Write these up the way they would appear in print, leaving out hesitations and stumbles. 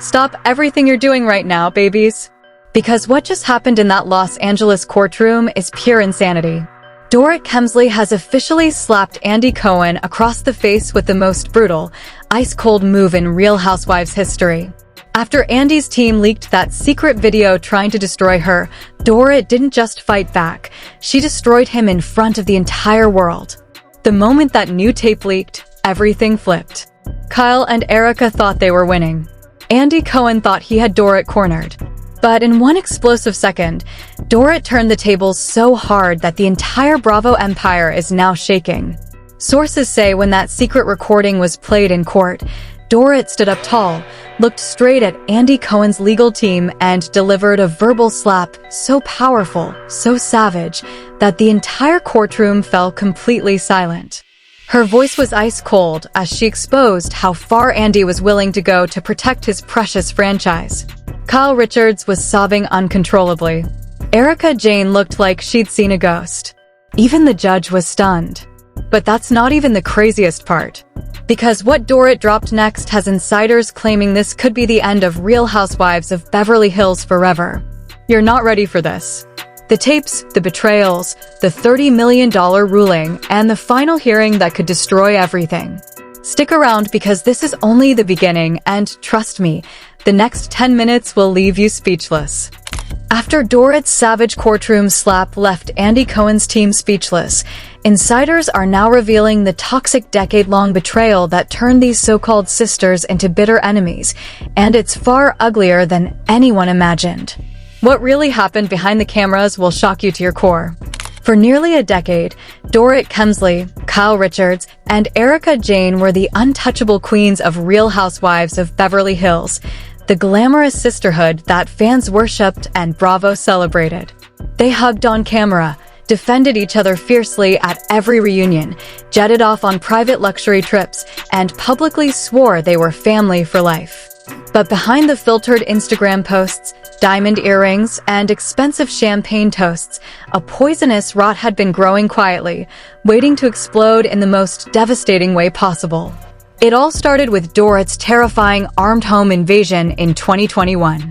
Stop everything you're doing right now, babies. Because what just happened in that Los Angeles courtroom is pure insanity. Dorit Kemsley has officially slapped Andy Cohen across the face with the most brutal, ice-cold move in Real Housewives history. After Andy's team leaked that secret video trying to destroy her, Dorit didn't just fight back. She destroyed him in front of the entire world. The moment that new tape leaked, everything flipped. Kyle and Erica thought they were winning. Andy Cohen thought he had Dorit cornered. But in one explosive second, Dorit turned the tables so hard that the entire Bravo empire is now shaking. Sources say when that secret recording was played in court, Dorit stood up tall, looked straight at Andy Cohen's legal team, and delivered a verbal slap so powerful, so savage, that the entire courtroom fell completely silent. Her voice was ice cold as she exposed how far Andy was willing to go to protect his precious franchise. Kyle Richards was sobbing uncontrollably. Erica Jane looked like she'd seen a ghost. Even the judge was stunned. But that's not even the craziest part. Because what Dorit dropped next has insiders claiming this could be the end of Real Housewives of Beverly Hills forever. You're not ready for this. The tapes, the betrayals, the $30 million ruling, and the final hearing that could destroy everything. Stick around because this is only the beginning, and trust me, the next 10 minutes will leave you speechless. After Dorit's savage courtroom slap left Andy Cohen's team speechless, insiders are now revealing the toxic decade-long betrayal that turned these so-called sisters into bitter enemies, and it's far uglier than anyone imagined. What really happened behind the cameras will shock you to your core. For nearly a decade, Dorit Kemsley, Kyle Richards, and Erica Jane were the untouchable queens of Real Housewives of Beverly Hills, the glamorous sisterhood that fans worshipped and Bravo celebrated. They hugged on camera, defended each other fiercely at every reunion, jetted off on private luxury trips, and publicly swore they were family for life. But behind the filtered Instagram posts, diamond earrings, and expensive champagne toasts, a poisonous rot had been growing quietly, waiting to explode in the most devastating way possible. It all started with Dorit's terrifying armed home invasion in 2021.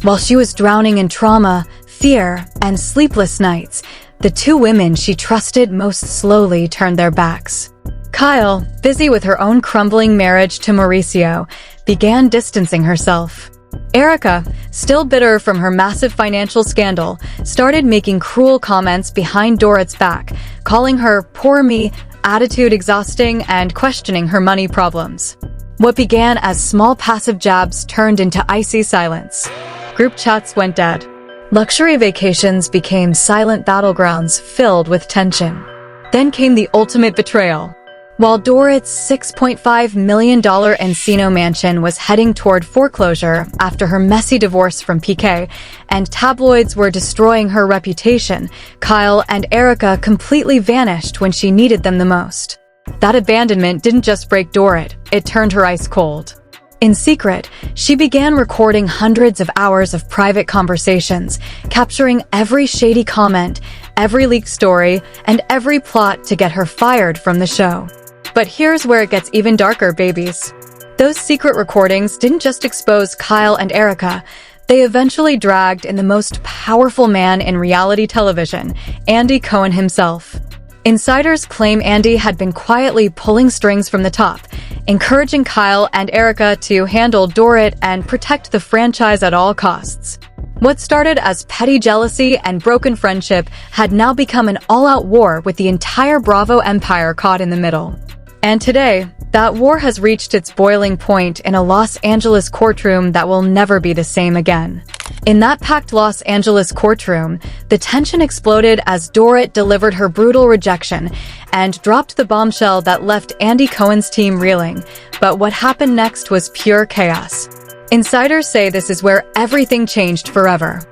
While she was drowning in trauma, fear, and sleepless nights, the two women she trusted most slowly turned their backs. Kyle, busy with her own crumbling marriage to Mauricio, began distancing herself. Erica, still bitter from her massive financial scandal, started making cruel comments behind Dorit's back, calling her "poor me," attitude exhausting, and questioning her money problems. What began as small passive jabs turned into icy silence. Group chats went dead. Luxury vacations became silent battlegrounds filled with tension. Then came the ultimate betrayal. While Dorit's $6.5 million Encino mansion was heading toward foreclosure after her messy divorce from PK, and tabloids were destroying her reputation, Kyle and Erica completely vanished when she needed them the most. That abandonment didn't just break Dorit, it turned her ice cold. In secret, she began recording hundreds of hours of private conversations, capturing every shady comment, every leaked story, and every plot to get her fired from the show. But here's where it gets even darker, babies. Those secret recordings didn't just expose Kyle and Erica, they eventually dragged in the most powerful man in reality television, Andy Cohen himself. Insiders claim Andy had been quietly pulling strings from the top, encouraging Kyle and Erica to handle Dorit and protect the franchise at all costs. What started as petty jealousy and broken friendship had now become an all-out war with the entire Bravo empire caught in the middle. And today, that war has reached its boiling point in a Los Angeles courtroom that will never be the same again. In that packed Los Angeles courtroom, the tension exploded as Dorit delivered her brutal rejection and dropped the bombshell that left Andy Cohen's team reeling. But what happened next was pure chaos. Insiders say this is where everything changed forever.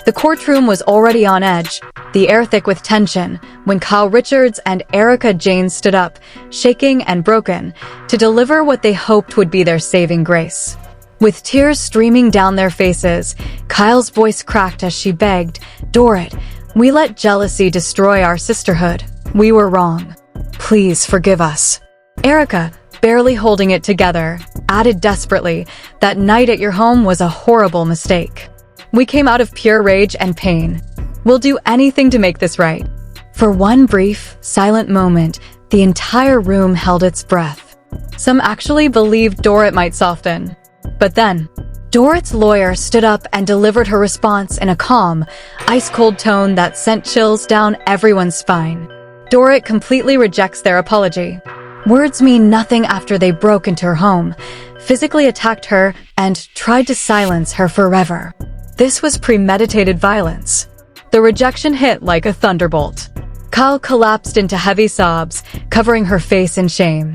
The courtroom was already on edge, the air thick with tension, when Kyle Richards and Erica Jane stood up, shaking and broken, to deliver what they hoped would be their saving grace. With tears streaming down their faces, Kyle's voice cracked as she begged, "Dorit, we let jealousy destroy our sisterhood. We were wrong. Please forgive us." Erica, barely holding it together, added desperately, "That night at your home was a horrible mistake. We came out of pure rage and pain. We'll do anything to make this right." For one brief, silent moment, the entire room held its breath. Some actually believed Dorit might soften. But then, Dorit's lawyer stood up and delivered her response in a calm, ice-cold tone that sent chills down everyone's spine. Dorit completely rejects their apology. Words mean nothing after they broke into her home, physically attacked her, and tried to silence her forever. This was premeditated violence. The rejection hit like a thunderbolt. Kyle collapsed into heavy sobs, covering her face in shame.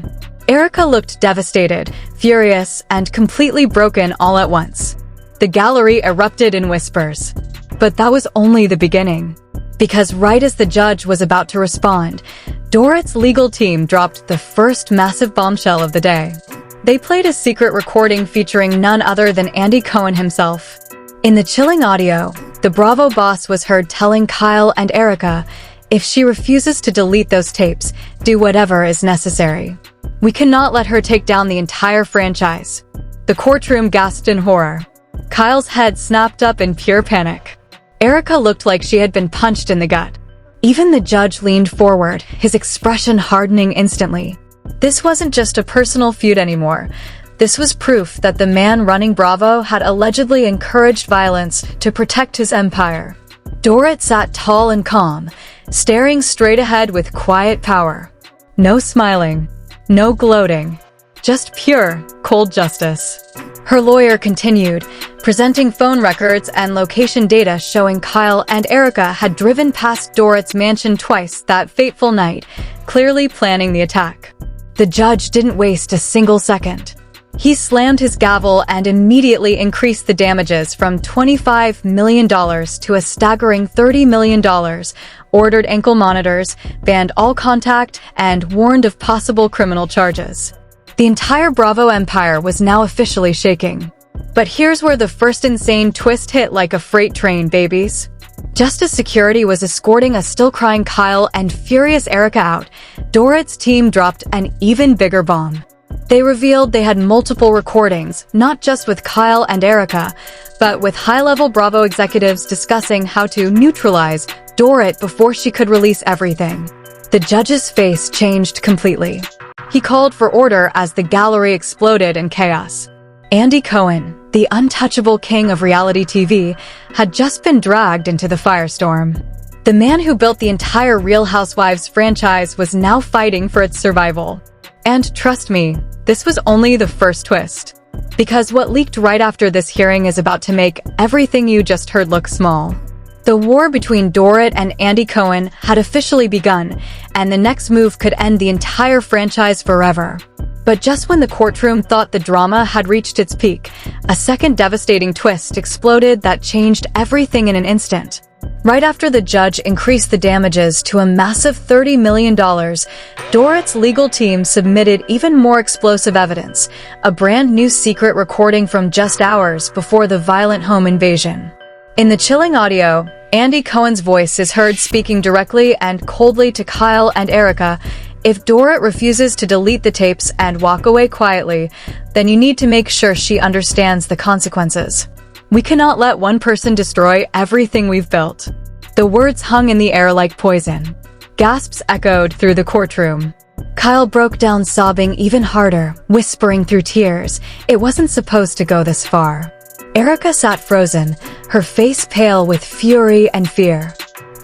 Erica looked devastated, furious, and completely broken all at once. The gallery erupted in whispers. But that was only the beginning. Because right as the judge was about to respond, Dorit's legal team dropped the first massive bombshell of the day. They played a secret recording featuring none other than Andy Cohen himself. In the chilling audio, the Bravo boss was heard telling Kyle and Erica, "If she refuses to delete those tapes, do whatever is necessary. We cannot let her take down the entire franchise." The courtroom gasped in horror. Kyle's head snapped up in pure panic. Erica looked like she had been punched in the gut. Even the judge leaned forward, his expression hardening instantly. This wasn't just a personal feud anymore. This was proof that the man running Bravo had allegedly encouraged violence to protect his empire. Dorit sat tall and calm, staring straight ahead with quiet power. No smiling, no gloating, just pure, cold justice. Her lawyer continued, presenting phone records and location data showing Kyle and Erica had driven past Dorit's mansion twice that fateful night, clearly planning the attack. The judge didn't waste a single second. He slammed his gavel and immediately increased the damages from $25 million to a staggering $30 million, ordered ankle monitors, banned all contact, and warned of possible criminal charges. The entire Bravo empire was now officially shaking. But here's where the first insane twist hit like a freight train, babies. Just as security was escorting a still-crying Kyle and furious Erica out, Dorit's team dropped an even bigger bomb. They revealed they had multiple recordings, not just with Kyle and Erica, but with high-level Bravo executives discussing how to neutralize Dorit before she could release everything. The judge's face changed completely. He called for order as the gallery exploded in chaos. Andy Cohen, the untouchable king of reality TV, had just been dragged into the firestorm. The man who built the entire Real Housewives franchise was now fighting for its survival. And trust me, this was only the first twist. Because what leaked right after this hearing is about to make everything you just heard look small. The war between Dorit and Andy Cohen had officially begun, and the next move could end the entire franchise forever. But just when the courtroom thought the drama had reached its peak, a second devastating twist exploded that changed everything in an instant. Right after the judge increased the damages to a massive $30 million, Dorit's legal team submitted even more explosive evidence, a brand new secret recording from just hours before the violent home invasion. In the chilling audio, Andy Cohen's voice is heard speaking directly and coldly to Kyle and Erica. "If Dorit refuses to delete the tapes and walk away quietly, then you need to make sure she understands the consequences. We cannot let one person destroy everything we've built." The words hung in the air like poison. Gasps echoed through the courtroom. Kyle broke down sobbing even harder, whispering through tears, "It wasn't supposed to go this far." Erica sat frozen, her face pale with fury and fear.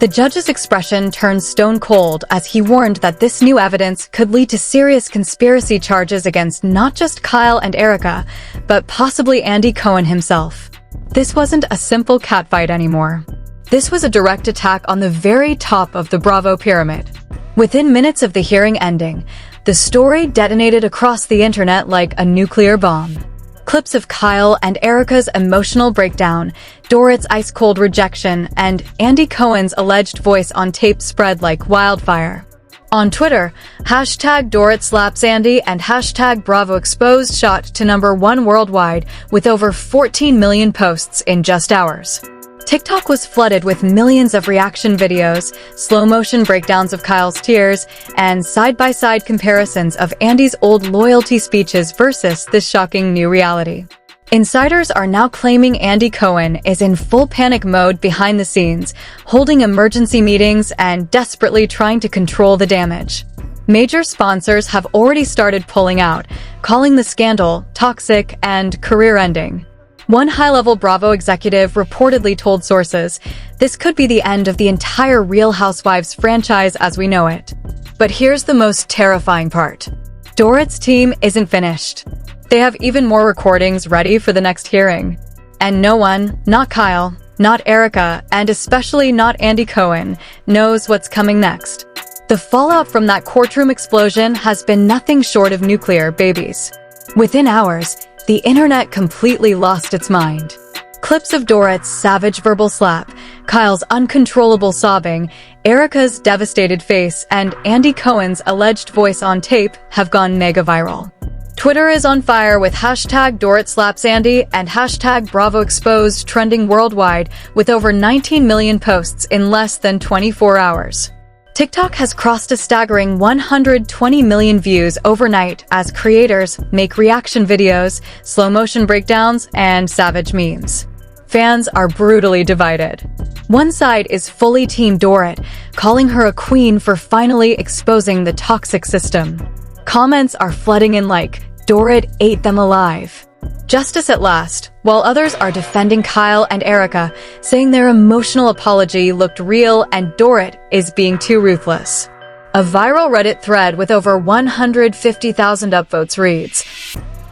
The judge's expression turned stone cold as he warned that this new evidence could lead to serious conspiracy charges against not just Kyle and Erica, but possibly Andy Cohen himself. This wasn't a simple catfight anymore. This was a direct attack on the very top of the Bravo pyramid. Within minutes of the hearing ending, the story detonated across the internet like a nuclear bomb. Clips of Kyle and Erica's emotional breakdown, Dorit's ice-cold rejection, and Andy Cohen's alleged voice on tape spread like wildfire. On Twitter, #DoritSlapsAndy and #BravoExposed shot to #1 worldwide with over 14 million posts in just hours. TikTok was flooded with millions of reaction videos, slow-motion breakdowns of Kyle's tears, and side-by-side comparisons of Andy's old loyalty speeches versus this shocking new reality. Insiders are now claiming Andy Cohen is in full panic mode behind the scenes, holding emergency meetings and desperately trying to control the damage. Major sponsors have already started pulling out, calling the scandal toxic and career-ending. One high-level Bravo executive reportedly told sources, "This could be the end of the entire Real Housewives franchise as we know it." But here's the most terrifying part. Dorit's team isn't finished. They have even more recordings ready for the next hearing. And no one, not Kyle, not Erica, and especially not Andy Cohen, knows what's coming next. The fallout from that courtroom explosion has been nothing short of nuclear babies. Within hours, the internet completely lost its mind. Clips of Dorit's savage verbal slap, Kyle's uncontrollable sobbing, Erica's devastated face, and Andy Cohen's alleged voice on tape have gone mega viral. Twitter is on fire with hashtag Dorit slaps Andy and hashtag Bravo exposed trending worldwide with over 19 million posts in less than 24 hours. TikTok has crossed a staggering 120 million views overnight as creators make reaction videos, slow-motion breakdowns, and savage memes. Fans are brutally divided. One side is fully Team Dorit, calling her a queen for finally exposing the toxic system. Comments are flooding in like, "Dorit ate them alive. Justice at last," while others are defending Kyle and Erica, saying their emotional apology looked real and Dorit is being too ruthless. A viral Reddit thread with over 150,000 upvotes reads,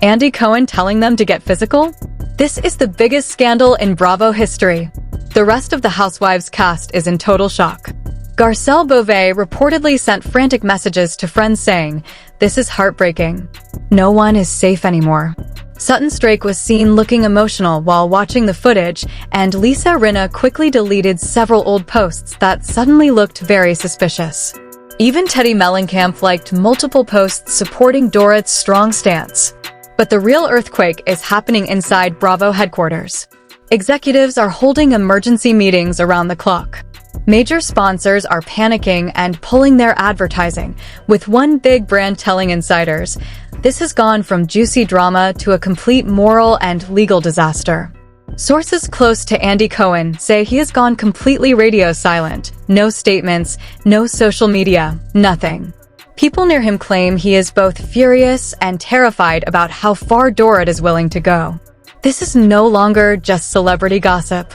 "Andy Cohen telling them to get physical? This is the biggest scandal in Bravo history." The rest of the Housewives cast is in total shock. Garcelle Beauvais reportedly sent frantic messages to friends saying, "This is heartbreaking. No one is safe anymore." Sutton Strake was seen looking emotional while watching the footage, and Lisa Rinna quickly deleted several old posts that suddenly looked very suspicious. Even Teddy Mellencamp liked multiple posts supporting Dorit's strong stance. But the real earthquake is happening inside Bravo headquarters. Executives are holding emergency meetings around the clock. Major sponsors are panicking and pulling their advertising, with one big brand telling insiders, "This has gone from juicy drama to a complete moral and legal disaster." Sources close to Andy Cohen say he has gone completely radio silent. No statements, no social media, nothing. People near him claim he is both furious and terrified about how far Dorit is willing to go. This is no longer just celebrity gossip.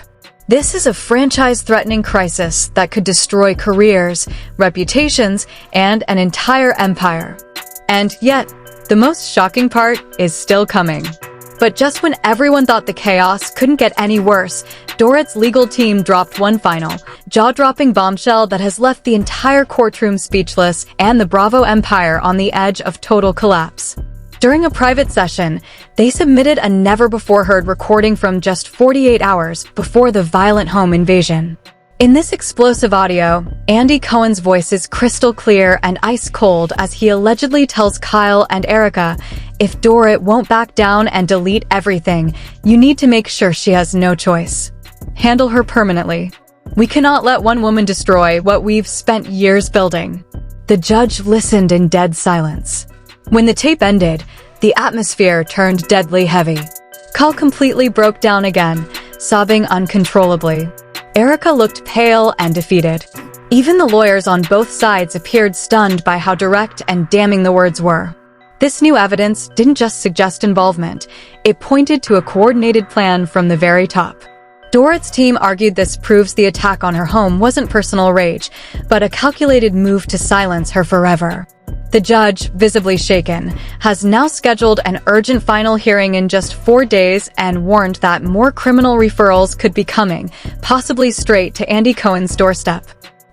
This is a franchise-threatening crisis that could destroy careers, reputations, and an entire empire. And yet, the most shocking part is still coming. But just when everyone thought the chaos couldn't get any worse, Dorit's legal team dropped one final, jaw-dropping bombshell that has left the entire courtroom speechless and the Bravo empire on the edge of total collapse. During a private session, they submitted a never-before-heard recording from just 48 hours before the violent home invasion. In this explosive audio, Andy Cohen's voice is crystal clear and ice-cold as he allegedly tells Kyle and Erica, "If Dorit won't back down and delete everything, you need to make sure she has no choice. Handle her permanently. We cannot let one woman destroy what we've spent years building." The judge listened in dead silence. When the tape ended, the atmosphere turned deadly heavy. Kyle completely broke down again, sobbing uncontrollably. Erica looked pale and defeated. Even the lawyers on both sides appeared stunned by how direct and damning the words were. This new evidence didn't just suggest involvement, it pointed to a coordinated plan from the very top. Dorit's team argued this proves the attack on her home wasn't personal rage, but a calculated move to silence her forever. The judge, visibly shaken, has now scheduled an urgent final hearing in just 4 days and warned that more criminal referrals could be coming, possibly straight to Andy Cohen's doorstep.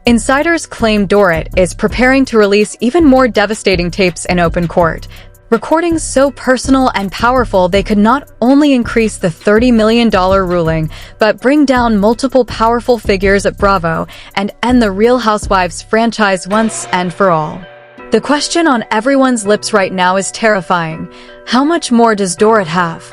Insiders claim Dorit is preparing to release even more devastating tapes in open court, recordings so personal and powerful they could not only increase the $30 million ruling, but bring down multiple powerful figures at Bravo and end the Real Housewives franchise once and for all. The question on everyone's lips right now is terrifying. How much more does Dorit have?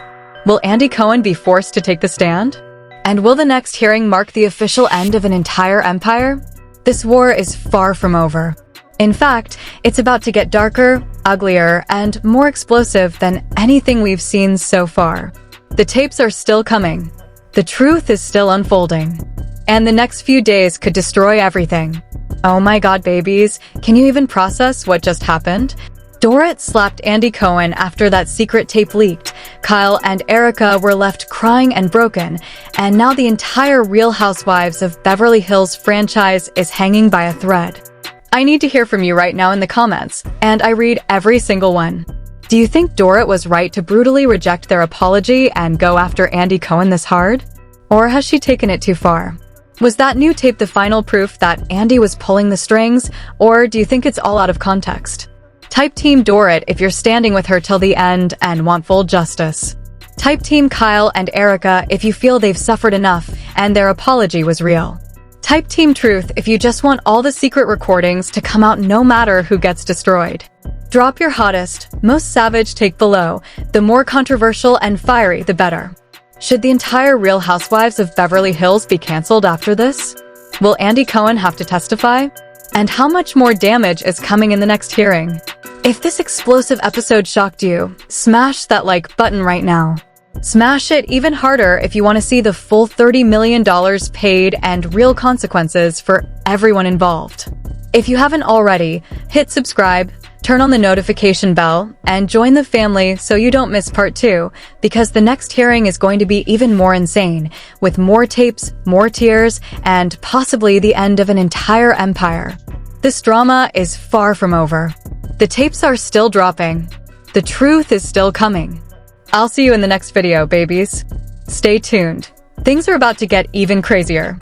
Will Andy Cohen be forced to take the stand? And will the next hearing mark the official end of an entire empire? This war is far from over. In fact, it's about to get darker, uglier, and more explosive than anything we've seen so far. The tapes are still coming. The truth is still unfolding. And the next few days could destroy everything. Oh my god, babies, can you even process what just happened? Dorit slapped Andy Cohen after that secret tape leaked. Kyle and Erica were left crying and broken, and now the entire Real Housewives of Beverly Hills franchise is hanging by a thread. I need to hear from you right now in the comments, and I read every single one. Do you think Dorit was right to brutally reject their apology and go after Andy Cohen this hard? Or has she taken it too far? Was that new tape the final proof that Andy was pulling the strings, or do you think it's all out of context? Type Team Dorit if you're standing with her till the end and want full justice. Type Team Kyle and Erica if you feel they've suffered enough and their apology was real. Type Team Truth if you just want all the secret recordings to come out no matter who gets destroyed. Drop your hottest, most savage take below. The more controversial and fiery, the better. Should the entire Real Housewives of Beverly Hills be canceled after this? Will Andy Cohen have to testify? And how much more damage is coming in the next hearing? If this explosive episode shocked you, smash that like button right now. Smash it even harder if you want to see the full $30 million paid and real consequences for everyone involved. If you haven't already, hit subscribe, turn on the notification bell, and join the family so you don't miss part 2, because the next hearing is going to be even more insane, with more tapes, more tears, and possibly the end of an entire empire. This drama is far from over. The tapes are still dropping. The truth is still coming. I'll see you in the next video, babies. Stay tuned. Things are about to get even crazier.